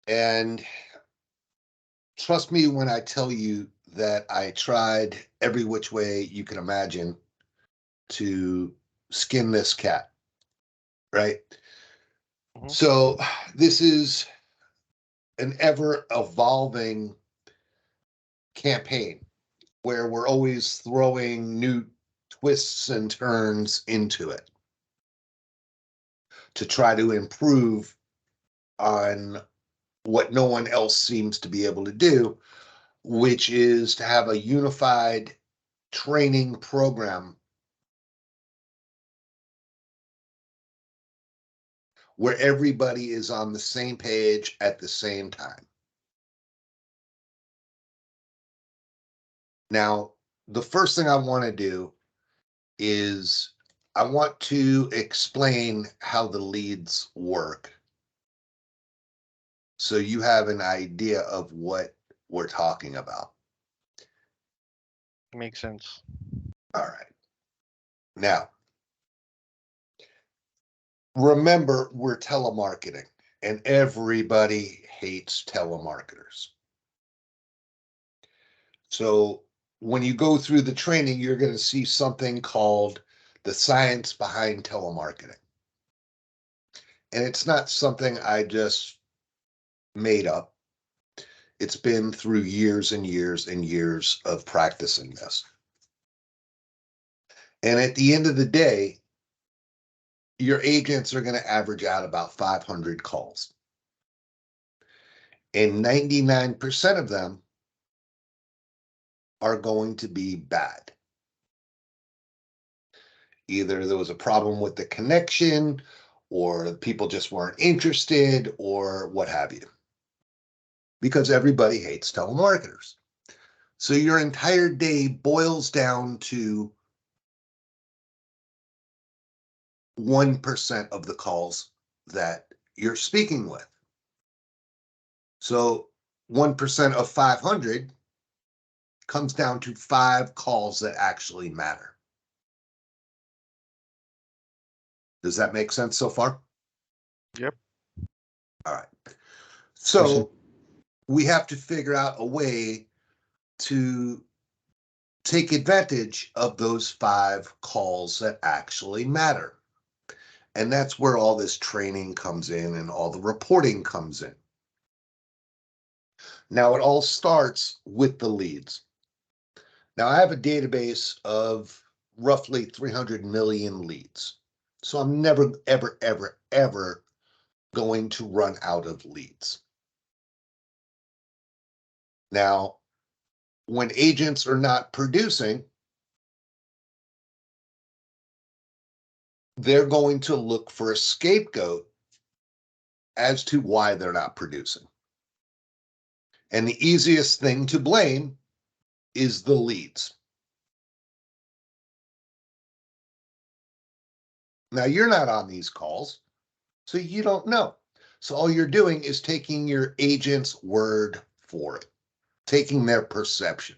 And trust me when I tell you that I tried every which way you can imagine to skin this cat, right? Hmm. So this is an ever evolving campaign where we're always throwing new twists and turns into it to try to improve on what no one else seems to be able to do, which is to have a unified training program where everybody is on the same page at the same time. Now, the first thing I want to do is I want to explain how the leads work so you have an idea of what we're talking about. Makes sense. All right. Now, remember, we're telemarketing, and everybody hates telemarketers. So, when you go through the training, you're going to see something called the science behind telemarketing. And it's not something I just made up. It's been through years and years and years of practicing this. And at the end of the day, your agents are going to average out about 500 calls. And 99% of them are going to be bad. Either there was a problem with the connection, or people just weren't interested, or what have you. Because everybody hates telemarketers. So your entire day boils down to 1% of the calls that you're speaking with. So 1% of 500 comes down to 5 calls that actually matter. Does that make sense so far? Yep. All right. So we have to figure out a way to take advantage of those 5 calls that actually matter. And that's where all this training comes in and all the reporting comes in. Now, it all starts with the leads. Now, I have a database of roughly 300 million leads. So I'm never, ever, ever, ever going to run out of leads. Now, when agents are not producing, they're going to look for a scapegoat as to why they're not producing. And the easiest thing to blame is the leads. Now, you're not on these calls, so you don't know. So all you're doing is taking your agent's word for it, taking their perception.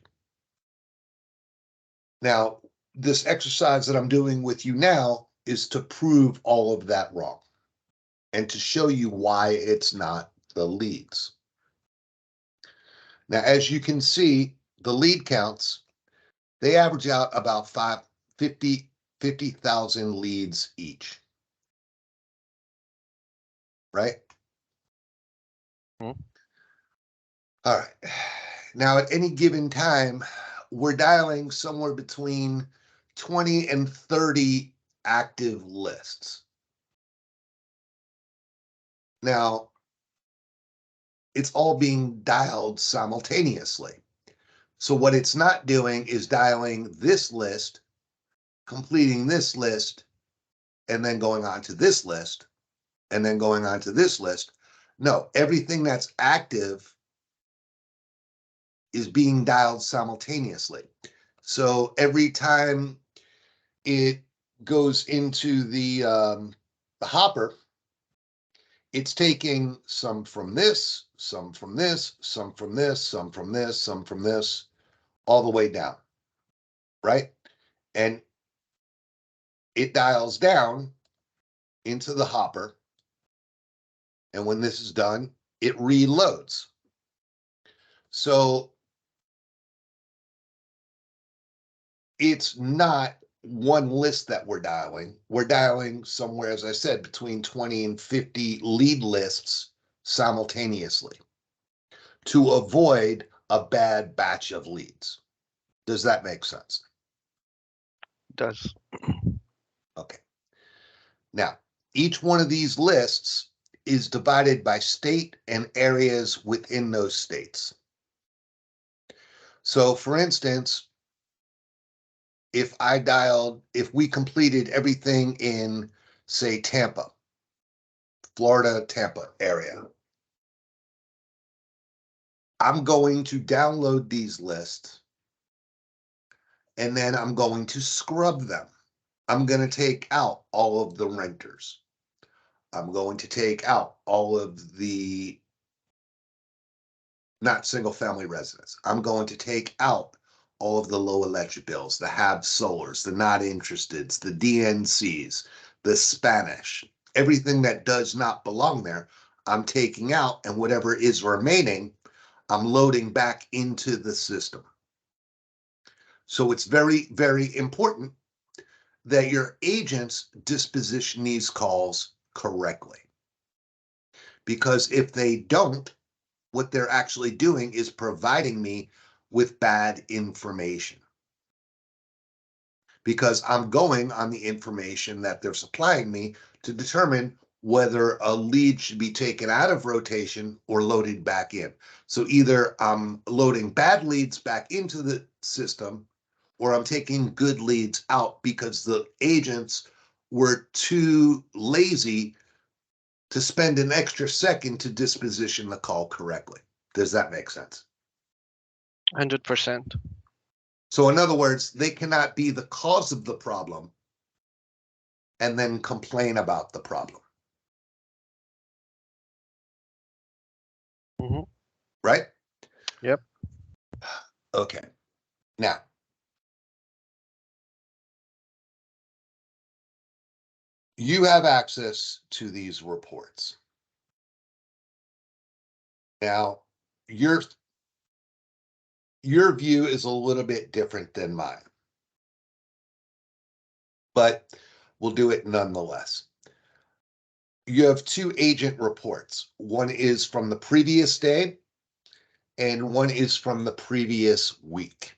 Now, this exercise that I'm doing with you now is to prove all of that wrong and to show you why it's not the leads. Now, as you can see, the lead counts, they average out about 50,000 leads each, right? Hmm. All right. Now, at any given time, we're dialing somewhere between 20 and 30 active lists. Now, it's all being dialed simultaneously. So, what it's not doing is dialing this list, completing this list, and then going on to this list, and then going on to this list. No, everything that's active is being dialed simultaneously. So, every time it goes into the hopper, it's taking some from this, some from this, some from this, some from this, some from this, all the way down, right? And it dials down into the hopper. And when this is done, it reloads. So it's not one list that we're dialing. We're dialing somewhere, as I said, between 20 and 50 lead lists simultaneously to avoid a bad batch of leads. Does that make sense? Does. Okay. Now, each one of these lists is divided by state and areas within those states. So, for instance, if we completed everything in, say, Tampa, Florida, Tampa area, I'm going to download these lists and then I'm going to scrub them. I'm going to take out all of the renters. I'm going to take out all of the not single family residents. I'm going to take out all of the low electric bills, the HAB solars, the not interesteds, the DNCs, the Spanish, everything that does not belong there, I'm taking out, and whatever is remaining, I'm loading back into the system. So it's very, very important that your agents disposition these calls correctly. Because if they don't, what they're actually doing is providing me with bad information. Because I'm going on the information that they're supplying me to determine whether a lead should be taken out of rotation or loaded back in. So either I'm loading bad leads back into the system, or I'm taking good leads out because the agents were too lazy to spend an extra second to disposition the call correctly. Does that make sense? 100%. So in other words, they cannot be the cause of the problem and then complain about the problem. Mm-hmm. Right? Yep. Okay. Now, you have access to these reports. Now, your view is a little bit different than mine, but we'll do it nonetheless. You have two agent reports. One is from the previous day, and one is from the previous week.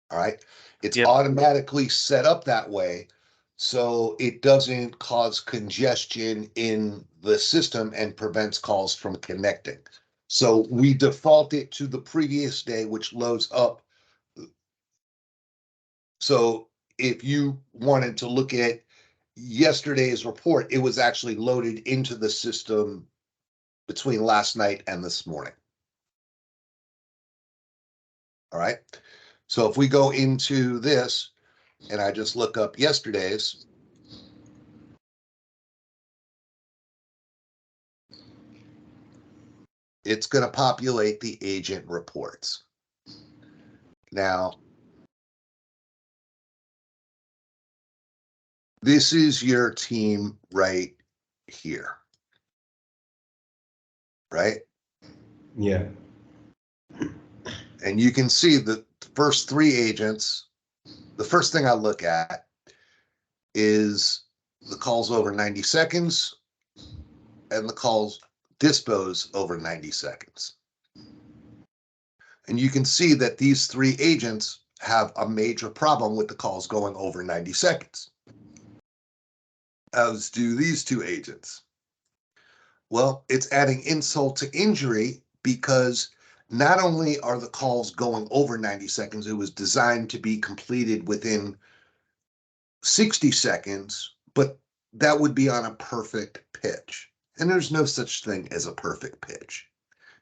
All right. It's Yep. automatically set up that way so it doesn't cause congestion in the system and prevents calls from connecting. So we default it to the previous day, which loads up. So if you wanted to look at yesterday's report, it was actually loaded into the system between last night and this morning. All right. So if we go into this and I just look up yesterday's, it's going to populate the agent reports. Now, this is your team right here, right? Yeah. And you can see the first three agents. The first thing I look at is the calls over 90 seconds and the calls dispose over 90 seconds. And you can see that these three agents have a major problem with the calls going over 90 seconds, as do these two agents. Well, it's adding insult to injury because not only are the calls going over 90 seconds, it was designed to be completed within 60 seconds, but that would be on a perfect pitch. And there's no such thing as a perfect pitch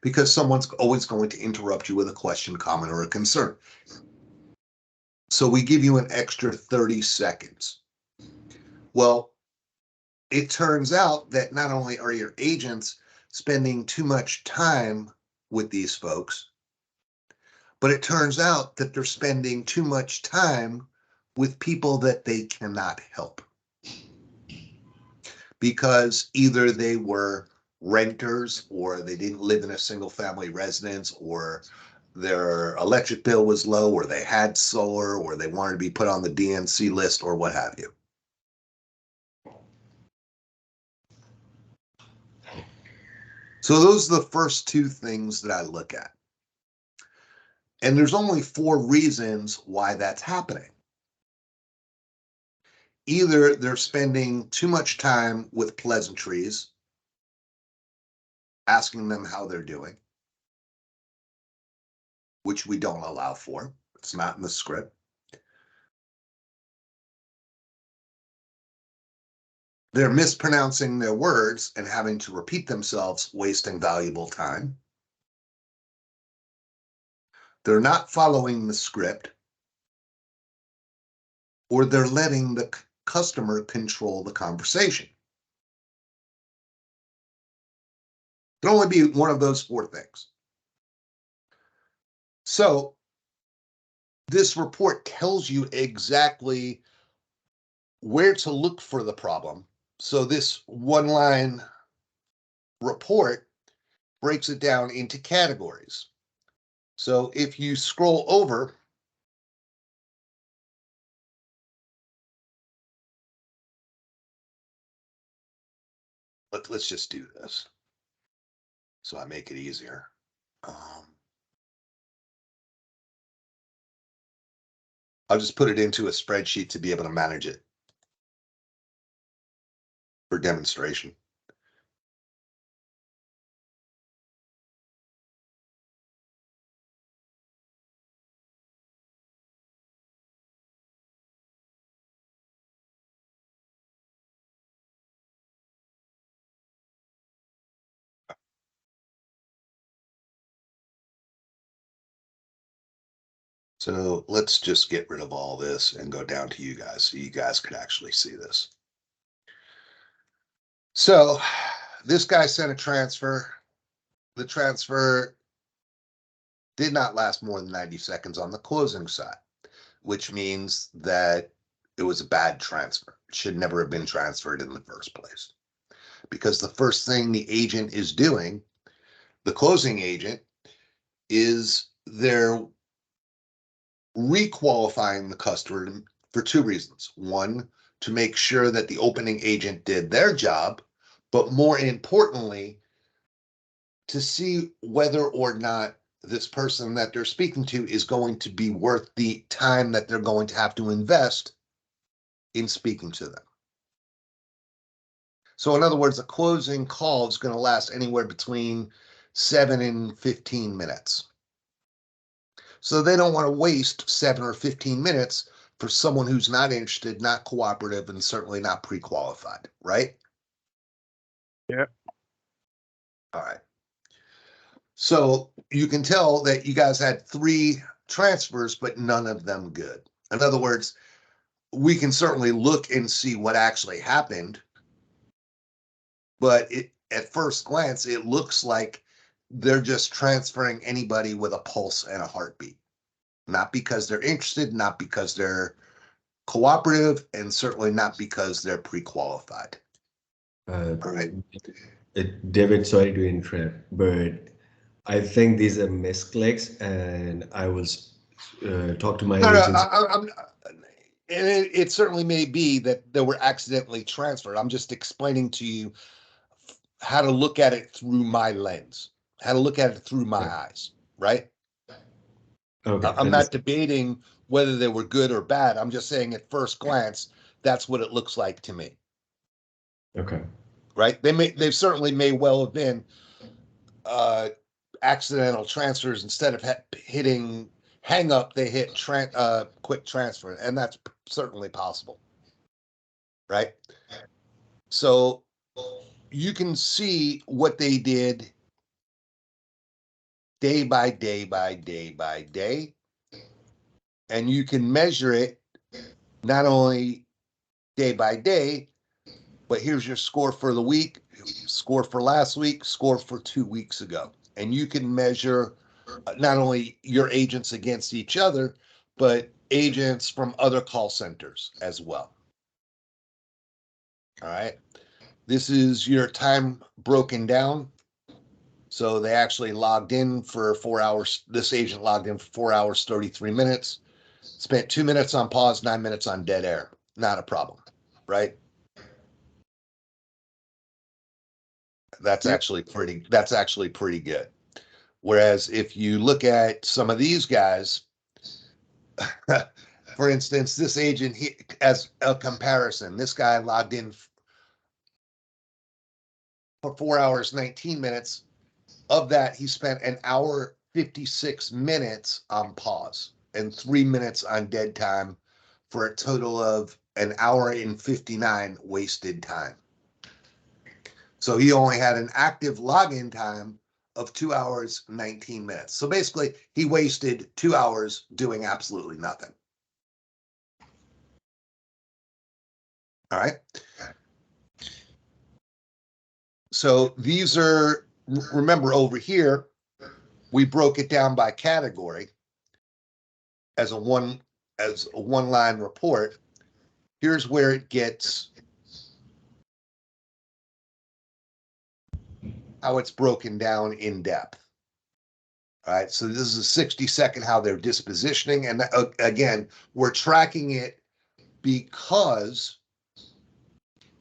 because someone's always going to interrupt you with a question, comment, or a concern. So we give you an extra 30 seconds. Well, it turns out that not only are your agents spending too much time with these folks, but it turns out that they're spending too much time with people that they cannot help. because either they were renters or they didn't live in a single family residence, or their electric bill was low, or they had solar, or they wanted to be put on the DNC list, or what have you. So those are the first two things that I look at. And there's only 4 reasons why that's happening. Either they're spending too much time with pleasantries, asking them how they're doing, which we don't allow for. It's not in the script. They're mispronouncing their words and having to repeat themselves, wasting valuable time. They're not following the script, or they're letting the customer control the conversation. It can only be one of those 4 things. So this report tells you exactly where to look for the problem. So this 1-line report breaks it down into categories. So if you scroll over, let's just do this so I make it easier. I'll just put it into a spreadsheet to be able to manage it for demonstration. So let's just get rid of all this and go down to you guys so you guys could actually see this. So this guy sent a transfer. The transfer did not last more than 90 seconds on the closing side, which means that it was a bad transfer. It should never have been transferred in the first place. Because the first thing the agent is doing, the closing agent, is they're requalifying the customer for 2 reasons. One, to make sure that the opening agent did their job, but more importantly, to see whether or not this person that they're speaking to is going to be worth the time that they're going to have to invest in speaking to them. So in other words, a closing call is going to last anywhere between 7 and 15 minutes. So they don't want to waste 7 or 15 minutes for someone who's not interested, not cooperative, and certainly not pre-qualified, right? Yeah. All right. So you can tell that you guys had 3 transfers, but none of them good. In other words, we can certainly look and see what actually happened, but at first glance, it looks like they're just transferring anybody with a pulse and a heartbeat. Not because they're interested, not because they're cooperative, and certainly not because they're pre-qualified. All right. David, sorry to interrupt, but I think these are misclicks, and I will talk to my No, agents. and it certainly may be that they were accidentally transferred. I'm just explaining to you how to look at it through my lens, how to look at it through my eyes, right? Okay, I'm not debating whether they were good or bad. I'm just saying at first glance, that's what it looks like to me. Okay. Right? They certainly may well have been accidental transfers. Instead of hitting hang up, they hit quick transfer, and that's certainly possible. Right? So you can see what they did day by day by day by day, and you can measure it not only day by day, but here's your score for the week, score for last week, score for 2 weeks ago. And you can measure not only your agents against each other, but agents from other call centers as well. All right. This is your time broken down. So they actually logged in for 4 hours. This agent logged in for 4 hours, 33 minutes, spent 2 minutes on pause, 9 minutes on dead air. Not a problem, right? That's Yep. actually pretty good. Whereas if you look at some of these guys, for instance, this agent, as a comparison, this guy logged in for 4 hours, 19 minutes. Of that, he spent an hour, 56 minutes on pause and 3 minutes on dead time for a total of an hour and 59 wasted time. So he only had an active login time of 2 hours, 19 minutes. So basically, he wasted 2 hours doing absolutely nothing. All right. So these are, remember over here, we broke it down by category as a one line report. Here's where it gets how it's broken down in depth. All right, so this is a 60-second how they're dispositioning. And again, we're tracking it because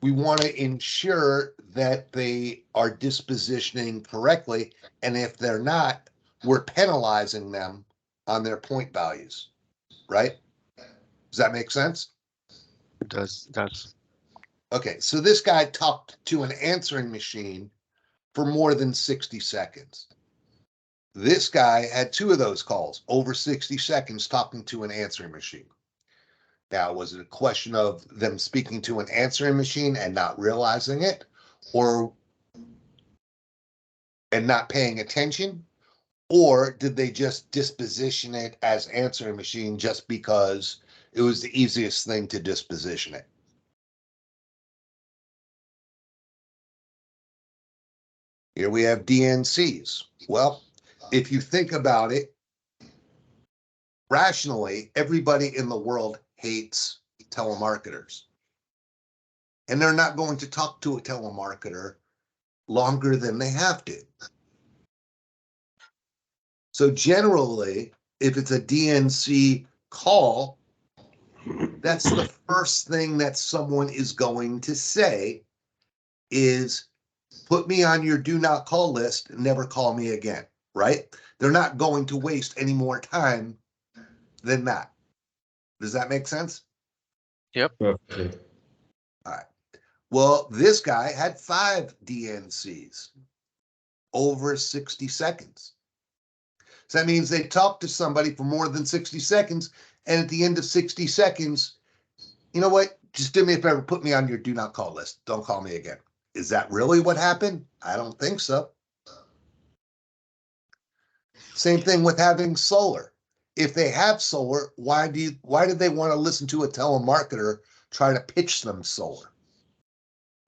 we want to ensure that they are dispositioning correctly. And if they're not, we're penalizing them on their point values, right? Does that make sense? It does. Okay, so this guy talked to an answering machine for more than 60 seconds. This guy had 2 of those calls over 60 seconds talking to an answering machine. Now, was it a question of them speaking to an answering machine and not realizing it, and not paying attention? Or did they just disposition it as answering machine just because it was the easiest thing to disposition it? Here we have DNCs. Well, if you think about it rationally, everybody in the world hates telemarketers. And they're not going to talk to a telemarketer longer than they have to. So generally, if it's a DNC call, that's the first thing that someone is going to say is, put me on your do not call list and never call me again, right? They're not going to waste any more time than that. Does that make sense? Yep. Perfect. All right. Well, this guy had 5 DNCs over 60 seconds. So that means they talked to somebody for more than 60 seconds. And at the end of 60 seconds, you know what? Just do me a favor, put me on your do not call list. Don't call me again. Is that really what happened? I don't think so. Same thing with having solar. If they have solar, why do they want to listen to a telemarketer try to pitch them solar?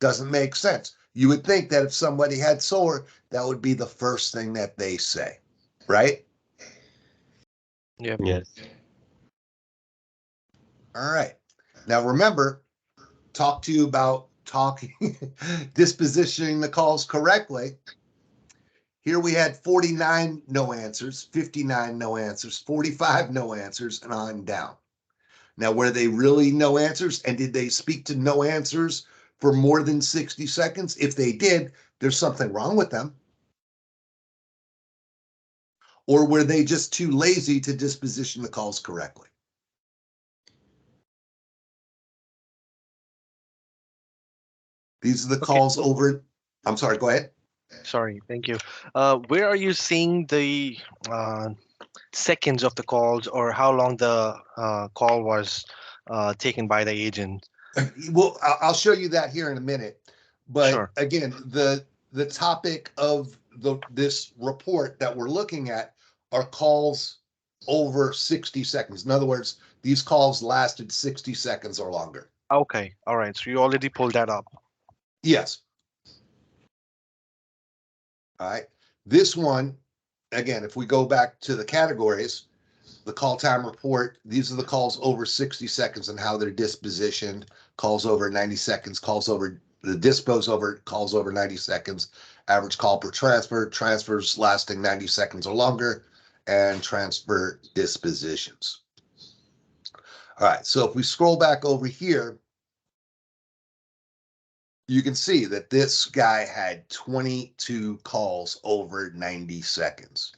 Doesn't make sense. You would think that if somebody had solar, that would be the first thing that they say, right? Yep. Yes. All right. Now remember, talk to you about dispositioning the calls correctly. Here we had 49 no answers, 59 no answers, 45 no answers, and on down. Now, were they really no answers? And did they speak to no answers for more than 60 seconds? If they did, there's something wrong with them. Or were they just too lazy to disposition the calls correctly? These are the calls over. I'm sorry, go ahead. Sorry. Thank you. Where are you seeing the seconds of the calls, or how long the call was taken by the agent? Well, I'll show you that here in a minute. But Sure. again, the topic of this report that we're looking at are calls over 60 seconds. In other words, these calls lasted 60 seconds or longer. Okay. All right. So you already pulled that up. Yes. All right. This one, again, if we go back to the categories, the call time report, these are the calls over 60 seconds and how they're dispositioned, calls over 90 seconds, calls over the dispos over calls over 90 seconds, average call per transfer, transfers lasting 90 seconds or longer, and transfer dispositions. All right, so if we scroll back over here, you can see that this guy had 22 calls over 90 seconds.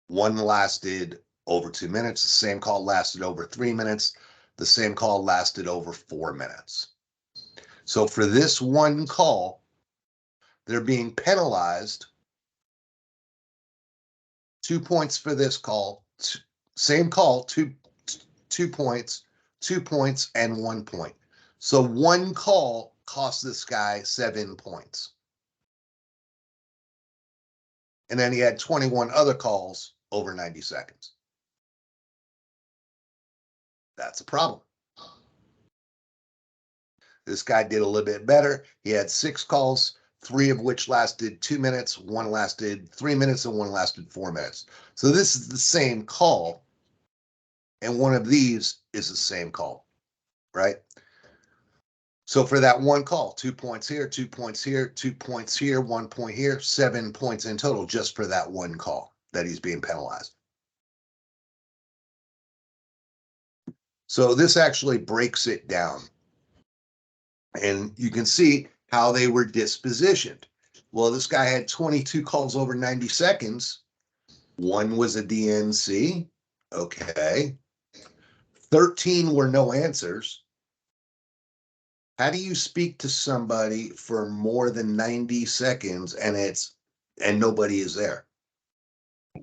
One lasted over 2 minutes. The same call lasted over 3 minutes. The same call lasted over 4 minutes. So for this one call, they're being penalized 2 points for this call. Same call, 2 points, 2 points, and 1 point. So one call cost this guy 7 points. And then he had 21 other calls over 90 seconds. That's a problem. This guy did a little bit better. He had 6 calls, 3 of which lasted 2 minutes, 1 lasted 3 minutes, and 1 lasted 4 minutes. So this is the same call, and one of these is the same call, right? So for that one call, 2 points here, 2 points here, 2 points here, 1 point here, 7 points in total just for that one call that he's being penalized. So this actually breaks it down. And you can see how they were dispositioned. Well, this guy had 22 calls over 90 seconds. 1 was a DNC. Okay. 13 were no answers. How do you speak to somebody for more than 90 seconds and nobody is there?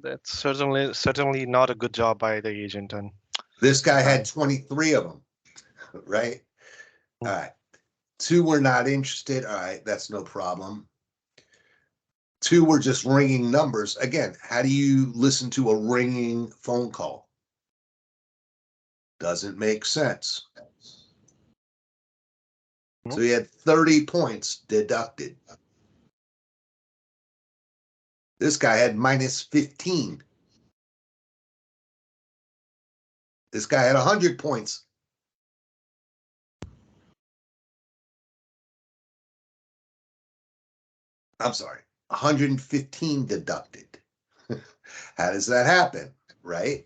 That's certainly not a good job by the agent. And This guy had 23 of them, right? All right. 2 were not interested. All right, that's no problem. 2 were just ringing numbers. Again, how do you listen to a ringing phone call? Doesn't make sense. So he had 30 points deducted. This guy had minus 15. This guy had 100 points. I'm sorry, 115 deducted. How does that happen, right?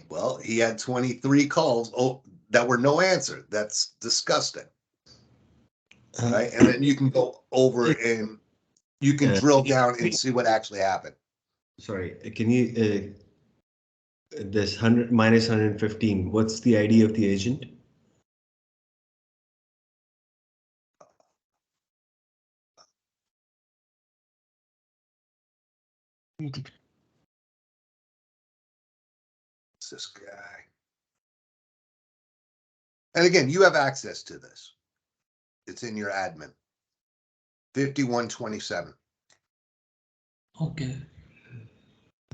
Well, he had 23 calls that were no answer. That's disgusting, right? And then you can go over and you can drill down and see what actually happened. Sorry, can you, this 100 minus 115, what's the ID of the agent? It's this guy. And again, you have access to this. It's in your admin. 5127. Okay.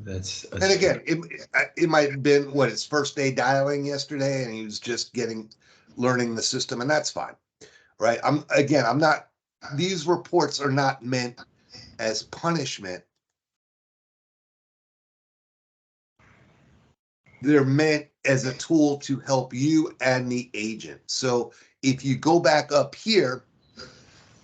That's And again, it might have been his first day dialing yesterday, and he was just learning the system, and that's fine, right? These reports are not meant as punishment. They're meant as a tool to help you and the agent. So if you go back up here,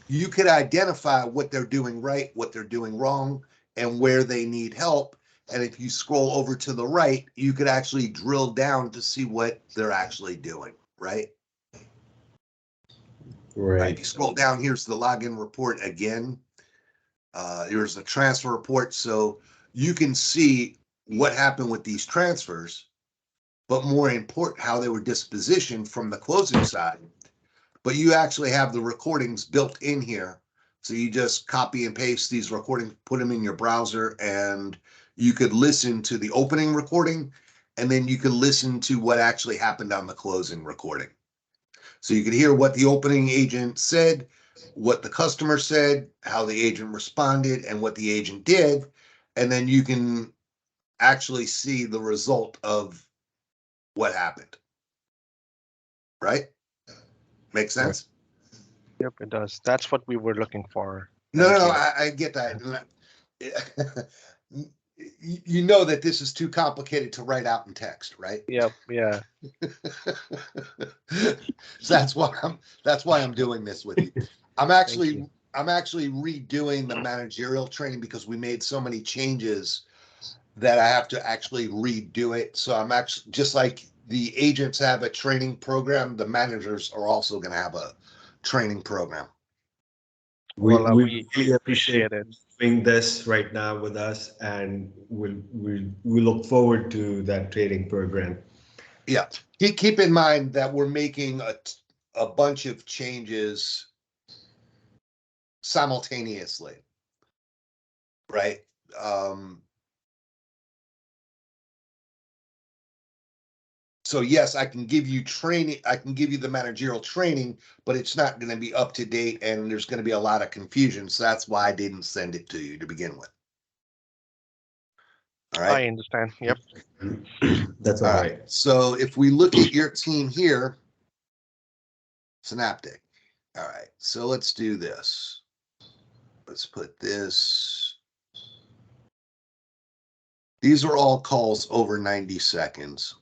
you could identify what they're doing right, what they're doing wrong, and where they need help. And if you scroll over to the right, you could actually drill down to see what they're actually doing, right? right. If you scroll down, here's the login report again. Here's the transfer report. So you can see what happened with these transfers, but more important, how they were dispositioned from the closing side. But you actually have the recordings built in here. So you just copy and paste these recordings, put them in your browser, and you could listen to the opening recording, and then you could listen to what actually happened on the closing recording. So you could hear what the opening agent said, what the customer said, how the agent responded, and what the agent did. And then you can actually see the result of what happened. Right? Make sense? yep, it does. That's what we were looking for. No, Thank you. I get that. you know that this is too complicated to write out in text, right? Yep. Yeah. So that's why I'm doing this with you. I'm you. actually redoing the managerial training because we made so many changes that I have to actually redo it. So I'm actually, just like the agents have a training program, the managers are also going to have a training program. Well, we we really appreciate appreciate it. doing this right now with us, and we look forward to that training program. Yeah. Keep in mind that we're making a bunch of changes simultaneously, right? So yes, I can give you training, I can give you the managerial training, but it's not going to be up to date and there's going to be a lot of confusion. So that's why I didn't send it to you to begin with. All right. I understand. Yep. That's All all right. right. So if we look at your team here, Synaptic. All right. So let's do this. Let's put this. These are all calls over 90 seconds.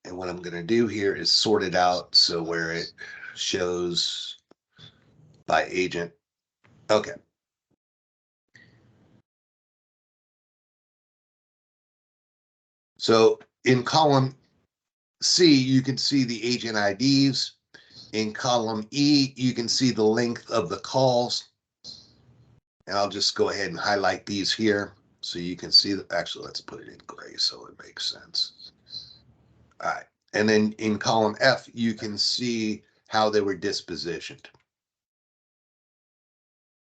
And what I'm going to do here is sort it out so where it shows by agent. Okay. So in column C, you can see the agent IDs. In column E, you can see the length of the calls. And I'll just go ahead and highlight these here so you can see that. Actually, let's put it in gray so it makes sense. All right. And then in column F, you can see how they were dispositioned.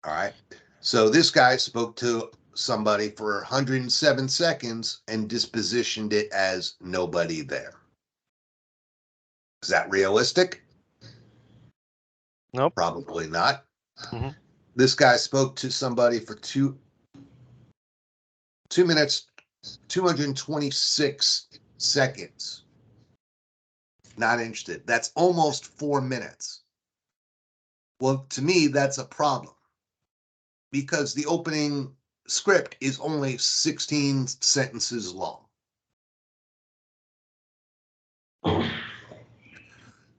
All right. So this guy spoke to somebody for 107 seconds and dispositioned it as nobody there. Is that realistic? Nope. Probably not. Mhm. This guy spoke to somebody for 2 minutes, 226 seconds. Not interested. That's almost 4 minutes. Well, to me, that's a problem because the opening script is only 16 sentences long.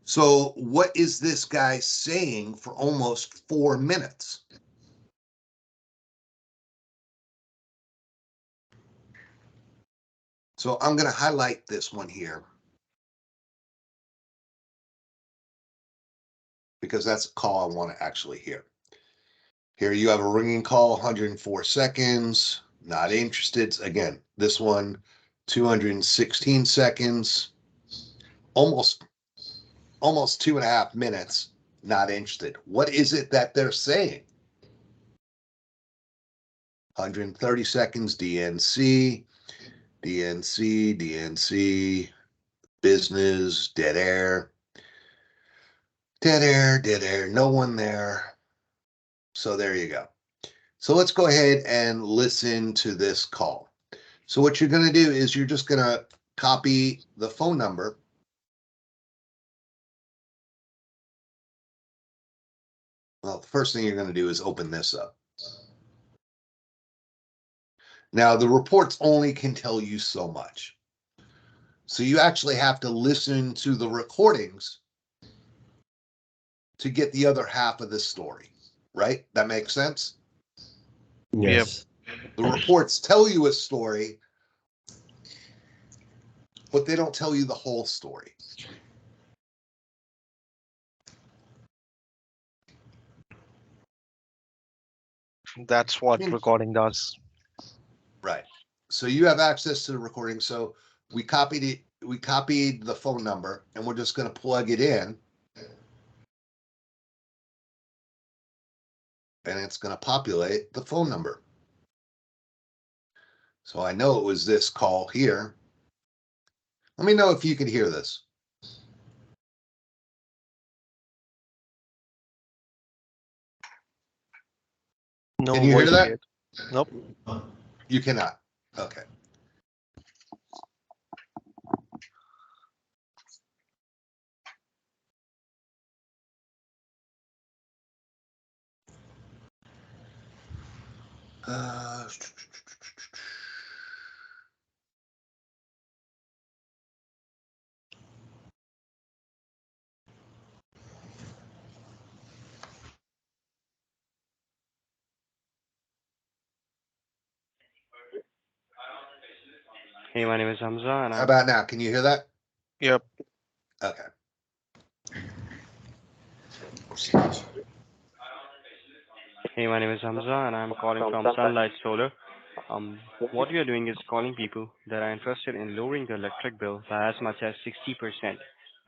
So what is this guy saying for almost 4 minutes? So I'm going to highlight this one here because that's a call I want to actually hear. Here you have a ringing call, 104 seconds, not interested. Again, this one, 216 seconds, almost 2.5 minutes, not interested. What is it that they're saying? 130 seconds, DNC, DNC, DNC, business, dead air, no one there. So there you go. So let's go ahead and listen to this call. So what you're going to do is you're just going to copy the phone number. Well, the first thing you're going to do is open this up. Now, the reports only can tell you so much. So you actually have to listen to the recordings to get the other half of the story, right? That makes sense? Yes. The reports tell you a story, but they don't tell you the whole story. That's what Hmm. recording does. Right. So you have access to the recording. So we copied it. We copied the phone number and we're just going to plug it in. And it's going to populate the phone number. So I know it was this call here. Let me know if you can hear this. No Can you hear voice that? yet. Nope. You cannot. Okay. Uh, Hey, my name is Hamza, and How about now? Can you hear that? Yep. Okay. I'm calling from Sunlight Solar. What we are doing is calling people that are interested in lowering their electric bill by as much as 60%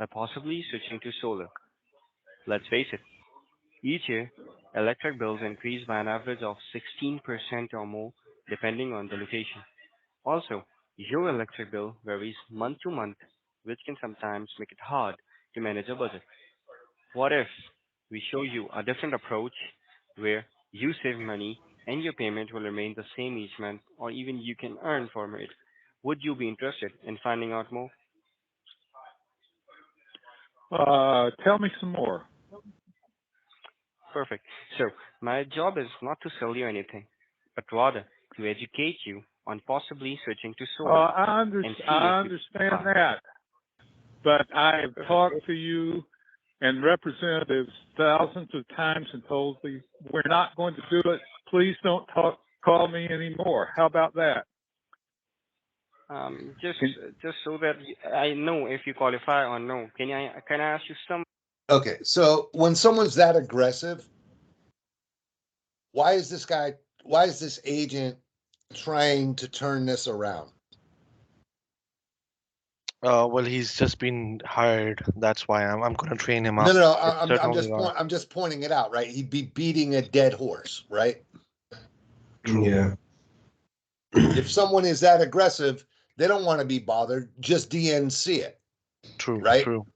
by possibly switching to solar. Let's face it, each year, electric bills increase by an average of 16% or more depending on the location. Also, your electric bill varies month to month, which can sometimes make it hard to manage a budget. What if we show you a different approach where you save money and your payment will remain the same each month, or even you can earn from it? Would you be interested in finding out more? Tell me some more. Perfect. So, my job is not to sell you anything, but rather to educate you on possibly switching to solar and see I if you. understand that, but I have talked to you and representatives thousands of times and told me we're not going to do it. Please don't call me anymore. How about that? Just so that I know if you qualify or no. Can I ask you some? Okay. So when someone's that aggressive, why is this agent trying to turn this around? Well, he's just been hired. That's why I'm going to train him up. No, no, no. It's certainly not. I'm just pointing it out, right? He'd be beating a dead horse, right? True. Yeah. If someone is that aggressive, they don't want to be bothered. Just DNC it, True. right? True.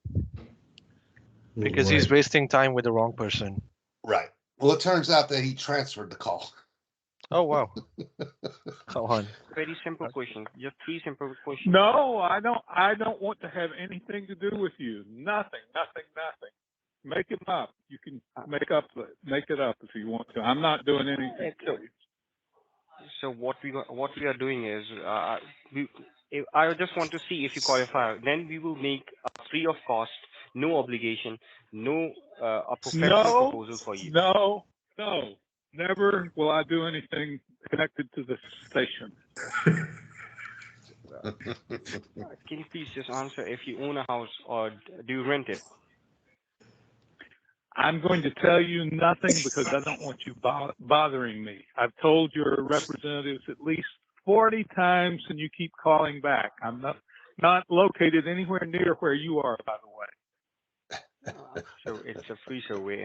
Because he's Right. wasting time with the wrong person. Right. Well, it turns out that he transferred the call. Oh wow. Come on. Very simple question. Just three simple questions. No, I don't. I don't want to have anything to do with you. Nothing. Make it up. You can make it up if you want to. I'm not doing anything to you. So what we are doing is I just want to see if you qualify. Then we will make a free of cost, no obligation, no a professional proposal for you. No. Never will I do anything connected to this station. Can you please just answer if you own a house or do you rent it? I'm going to tell you nothing because I don't want you bothering me. I've told your representatives at least 40 times and you keep calling back. I'm not located anywhere near where you are, by the way. So it's a free survey,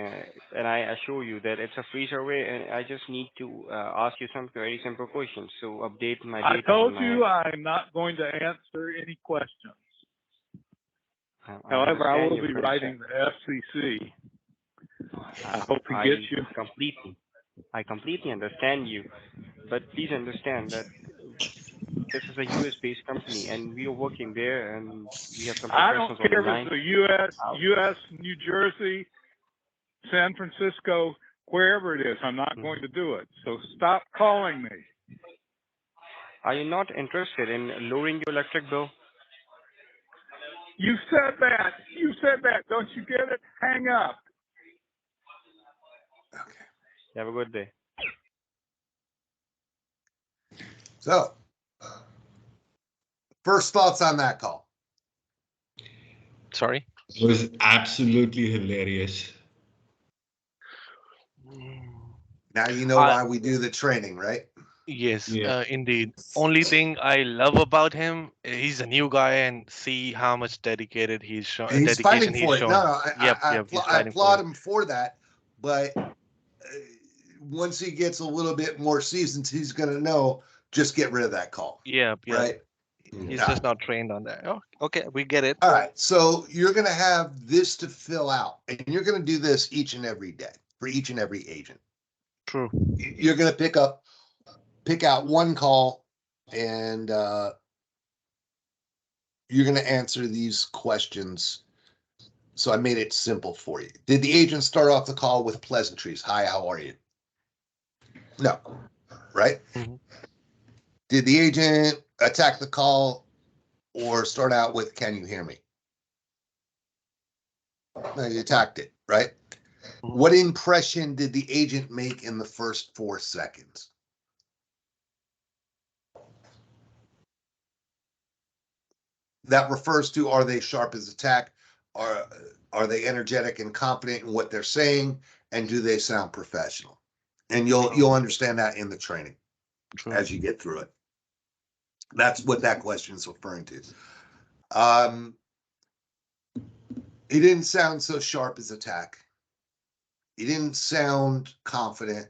and I assure you that it's a free survey, and I just need to ask you some very simple questions. So update my data. I told you I'm not going to answer any questions. However, I will be writing the FCC. I hope he gets you. I completely understand you, but please understand that this is a U.S.-based company, and we are working there, and we have some I don't professionals on care the if line. it's the U.S., New Jersey, San Francisco, wherever it is. I'm not going to do it. So stop calling me. Are you not interested in lowering your electric bill? You said that. Don't you get it? Hang up. Okay. Have a good day. So, first thoughts on that call. Sorry. It was absolutely hilarious. Now you know why we do the training, right? Yes, Yeah. indeed. Only thing I love about him, he's a new guy, and see how much dedicated he's shown. He's fighting for it. shown. No, Yep, he's I fighting for applaud it. him for that. But once he gets a little bit more seasoned, he's going to know just get rid of that call. Yep. Right? He's Yeah. just not trained on that. Oh, okay, we get it. All right. So you're going to have this to fill out, and you're going to do this each and every day for each and every agent. True. You're going to pick out one call, and you're going to answer these questions. So I made it simple for you. Did the agent start off the call with pleasantries? Hi, how are you? No. right? Mhm. Did the agent attack the call or start out with, can you hear me? No, he attacked it, right? Mhm. What impression did the agent make in the first 4 seconds? That refers to, are they sharp as attack? Are they energetic and confident in what they're saying? And do they sound professional? And you'll understand that in the training True. as you get through it. That's what that question is referring to. He didn't sound so sharp as attack. He didn't sound confident.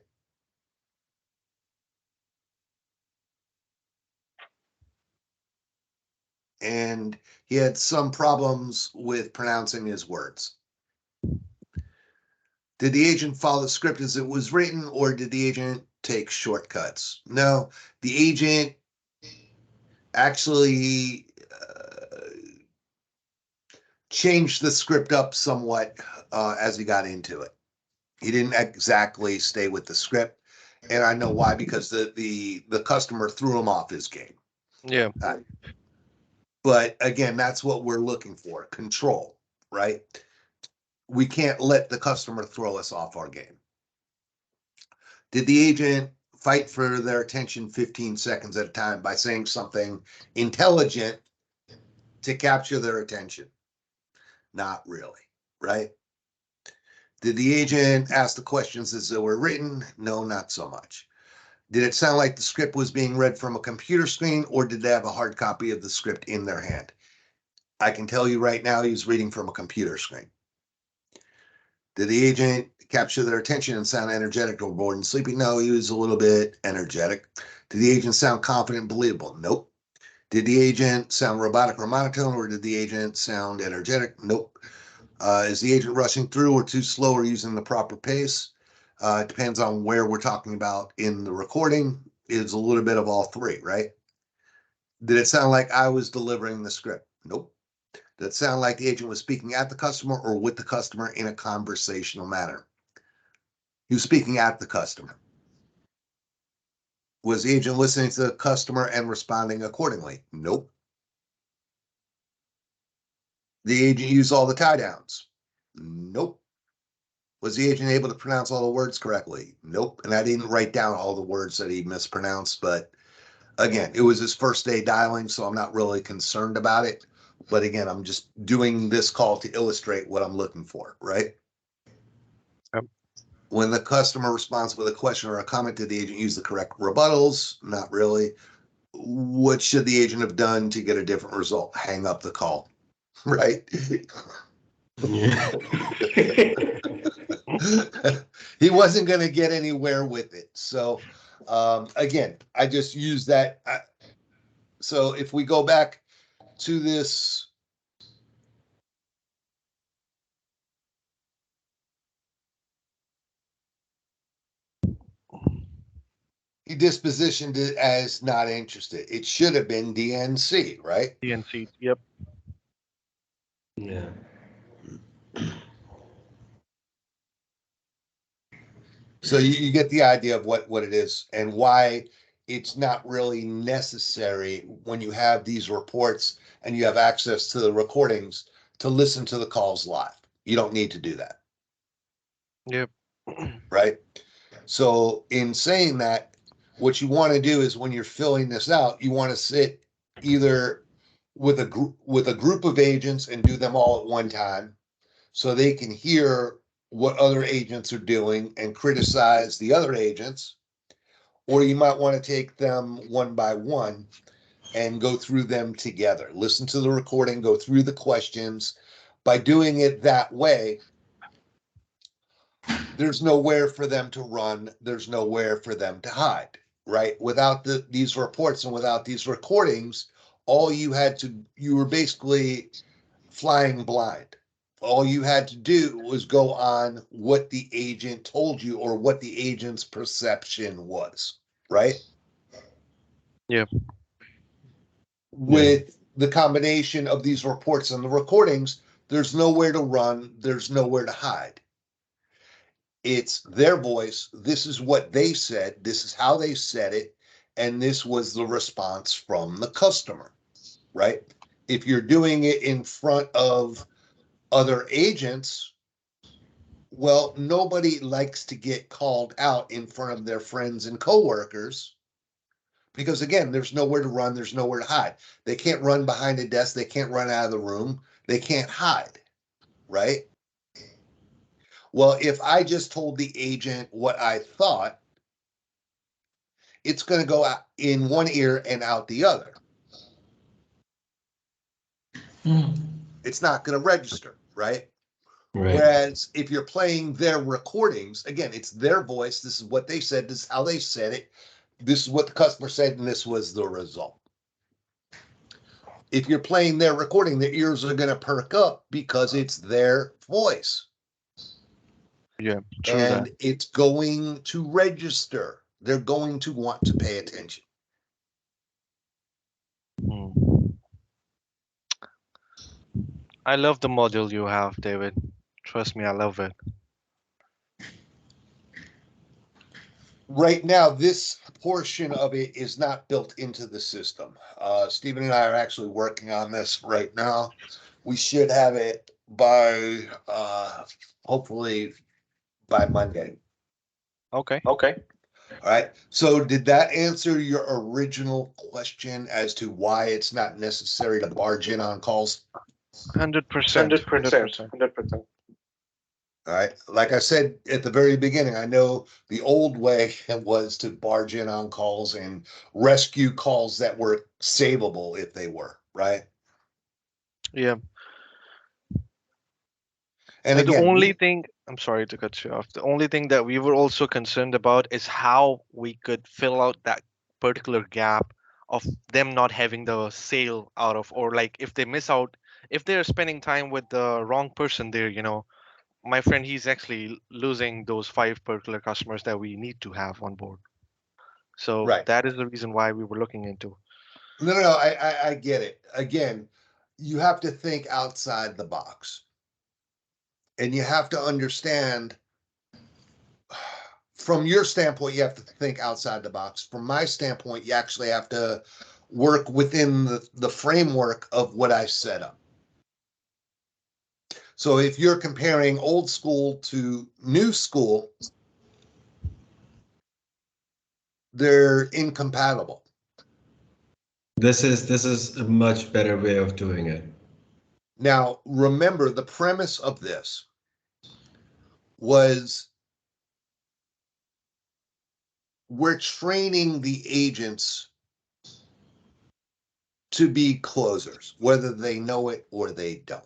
And he had some problems with pronouncing his words. Did the agent follow the script as it was written, or did the agent take shortcuts? No, the agent actually changed the script up somewhat as he got into it. He didn't exactly stay with the script, and I know why, because the customer threw him off his game. Yeah. But again, that's what we're looking for, control, right? We can't let the customer throw us off our game. Did the agent fight for their attention 15 seconds at a time by saying something intelligent to capture their attention? Not really, right? Did the agent ask the questions as they were written? No, not so much. Did it sound like the script was being read from a computer screen, or did they have a hard copy of the script in their hand? I can tell you right now, he's reading from a computer screen. Did the agent capture their attention and sound energetic or bored and sleepy? No, he was a little bit energetic. Did the agent sound confident and believable? Nope. Did the agent sound robotic or monotone, or did the agent sound energetic? Nope. Is the agent rushing through or too slow or using the proper pace? It depends on where we're talking about in the recording. It's a little bit of all three, right? Did it sound like I was delivering the script? Nope. Did it sound like the agent was speaking at the customer or with the customer in a conversational manner? He was speaking at the customer. Was the agent listening to the customer and responding accordingly? Nope. The agent used all the tie downs? Nope. Was the agent able to pronounce all the words correctly? Nope. And I didn't write down all the words that he mispronounced, but again, it was his first day dialing, so I'm not really concerned about it. But again, I'm just doing this call to illustrate what I'm looking for, right? Yep. When the customer responds with a question or a comment, did the agent use the correct rebuttals? Not really. What should the agent have done to get a different result? Hang up the call, right? Yeah. He wasn't going to get anywhere with it. So again, I just use that. So if we go back to this, he dispositioned it as not interested. It should have been DNC, right? DNC. Yep. Yeah. So you get the idea of what it is and why it's not really necessary when you have these reports and you have access to the recordings to listen to the calls live. You don't need to do that, Yep. right? So in saying that, what you want to do is when you're filling this out, you want to sit either with a group of agents and do them all at one time so they can hear what other agents are doing and criticize the other agents, or you might want to take them one by one and go through them together. Listen to the recording, go through the questions. By doing it that way, there's nowhere for them to run. There's nowhere for them to hide, right? Without these reports and without these recordings, you were basically flying blind. All you had to do was go on what the agent told you or what the agent's perception was, right? Yeah. With the combination of these reports and the recordings, there's nowhere to run, there's nowhere to hide. It's their voice. This is what they said. This is how they said it. And this was the response from the customer, right? If you're doing it in front of other agents, well, nobody likes to get called out in front of their friends and coworkers because, again, there's nowhere to run, there's nowhere to hide. They can't run behind a desk, they can't run out of the room, they can't hide, right? Well, if I just told the agent what I thought, it's going to go out in one ear and out the other. Hmm. It's not going to register, right? Right. Whereas if you're playing their recordings, again, it's their voice. This is what they said. This is how they said it. This is what the customer said, and this was the result. If you're playing their recording, their ears are going to perk up because it's their voice. Yeah, true And that. it's going to register. They're going to want to pay attention. Mm. I love the module you have, David. Trust me, I love it. Right now, this portion of it is not built into the system. Stephen and I are actually working on this right now. We should have it by hopefully by Monday. Okay. All right. So did that answer your original question as to why it's not necessary to barge in on calls? 100%. 100%. All right. Like I said at the very beginning, I know the old way was to barge in on calls and rescue calls that were savable if they were, right? Yeah. And And the again, only thing, I'm sorry to cut you off. The only thing that we were also concerned about is how we could fill out that particular gap of them not having the sale out of, or like if they miss out, if they're spending time with the wrong person there, my friend, he's actually losing those 5 particular customers that we need to have on board. So right. that is the reason why we were looking into. No, I get it. Again, you have to think outside the box. And you have to understand from your standpoint, you have to think outside the box. From my standpoint, you actually have to work within the framework of what I set up. So if you're comparing old school to new school, they're incompatible. This is a much better way of doing it. Now, remember the premise of this was we're training the agents to be closers, whether they know it or they don't.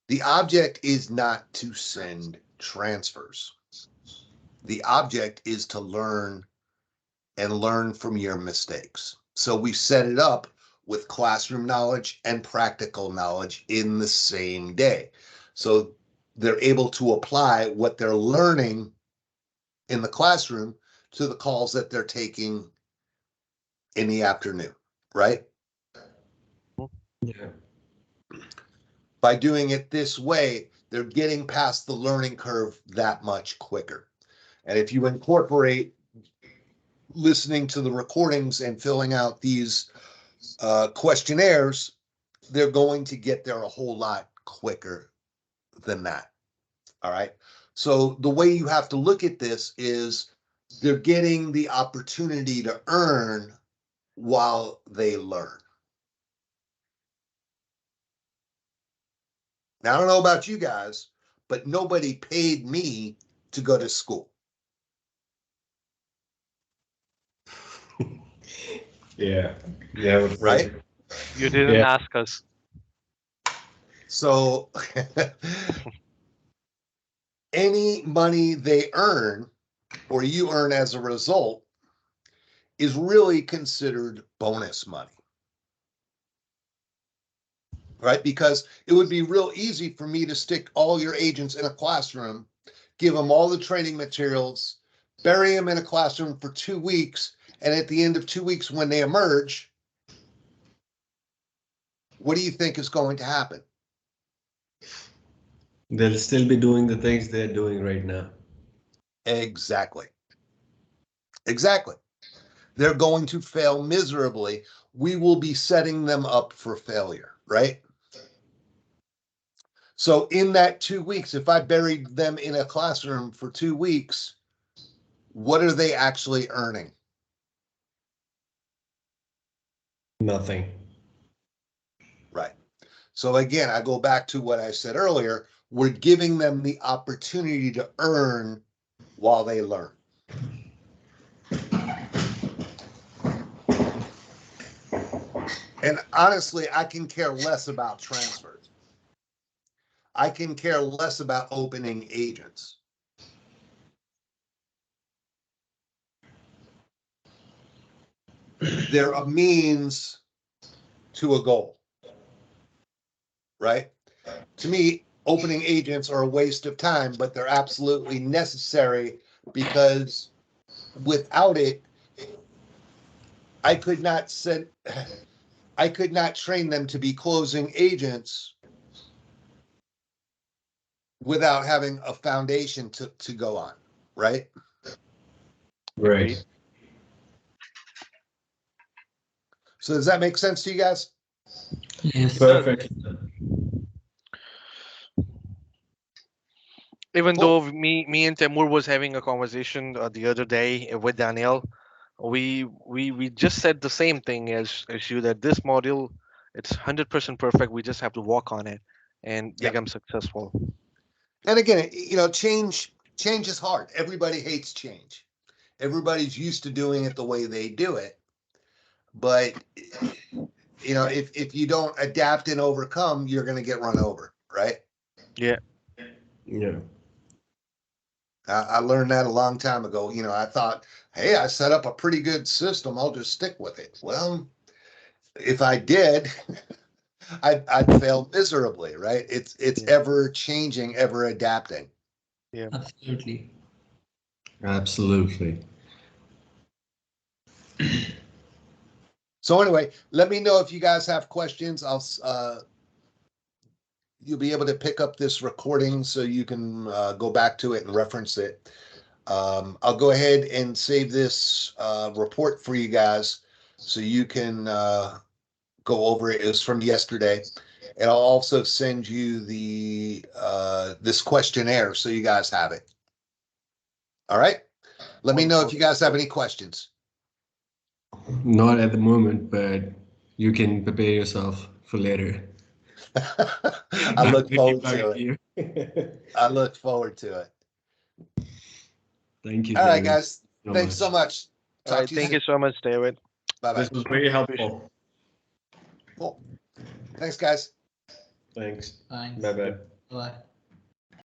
The object is not to send transfers. The object is to learn and learn from your mistakes. So we set it up with classroom knowledge and practical knowledge in the same day. So they're able to apply what they're learning in the classroom to the calls that they're taking in the afternoon, right? Yeah. By doing it this way, they're getting past the learning curve that much quicker. And if you incorporate listening to the recordings and filling out these questionnaires, they're going to get there a whole lot quicker than that. All right. So the way you have to look at this is they're getting the opportunity to earn while they learn. Now, I don't know about you guys, but nobody paid me to go to school. Yeah. Yeah. Right? You didn't Yeah. ask us. So any money they earn or you earn as a result is really considered bonus money. Right? Because it would be real easy for me to stick all your agents in a classroom, give them all the training materials, bury them in a classroom for 2 weeks, and at the end of 2 weeks when they emerge, what do you think is going to happen? They'll still be doing the things they're doing right now. Exactly. Exactly. They're going to fail miserably. We will be setting them up for failure, right? So in that 2 weeks, if I buried them in a classroom for 2 weeks, what are they actually earning? Nothing. Right. So again, I go back to what I said earlier. We're giving them the opportunity to earn while they learn. And honestly, I can care less about transfers. I can care less about opening agents. They're a means to a goal, right? To me, opening agents are a waste of time, but they're absolutely necessary because without it, I could not train them to be closing agents without having a foundation to go on, right? Right. So does that make sense to you guys? Yes. Perfect. Even Cool. though me and Temur was having a conversation the other day with Daniel, we just said the same thing as you, that this module, it's 100% perfect. We just have to work on it and Yep. become successful. And again, change is hard. Everybody hates change. Everybody's used to doing it the way they do it. But if you don't adapt and overcome, you're going to get run over, right? Yeah. Yeah. I learned that a long time ago. I thought, hey, I set up a pretty good system. I'll just stick with it. Well, if I did, I'd fail miserably, right? It's Yeah. ever changing, ever adapting. Yeah. Absolutely. Absolutely. So anyway, let me know if you guys have questions. You'll be able to pick up this recording so you can go back to it and reference it. I'll go ahead and save this report for you guys so you can go over it. It was from yesterday. And I'll also send you the this questionnaire so you guys have it. All right. Let me know if you guys have any questions. Not at the moment, but you can prepare yourself for later. I look forward to it. it. I look forward to it. Thank you. All right, David, guys. Thanks so much. All Talk right. to you Thank soon. you so much, David. Bye bye. This was very helpful. Cool. Thanks, guys. Thanks. Thanks. Bye bye. Bye.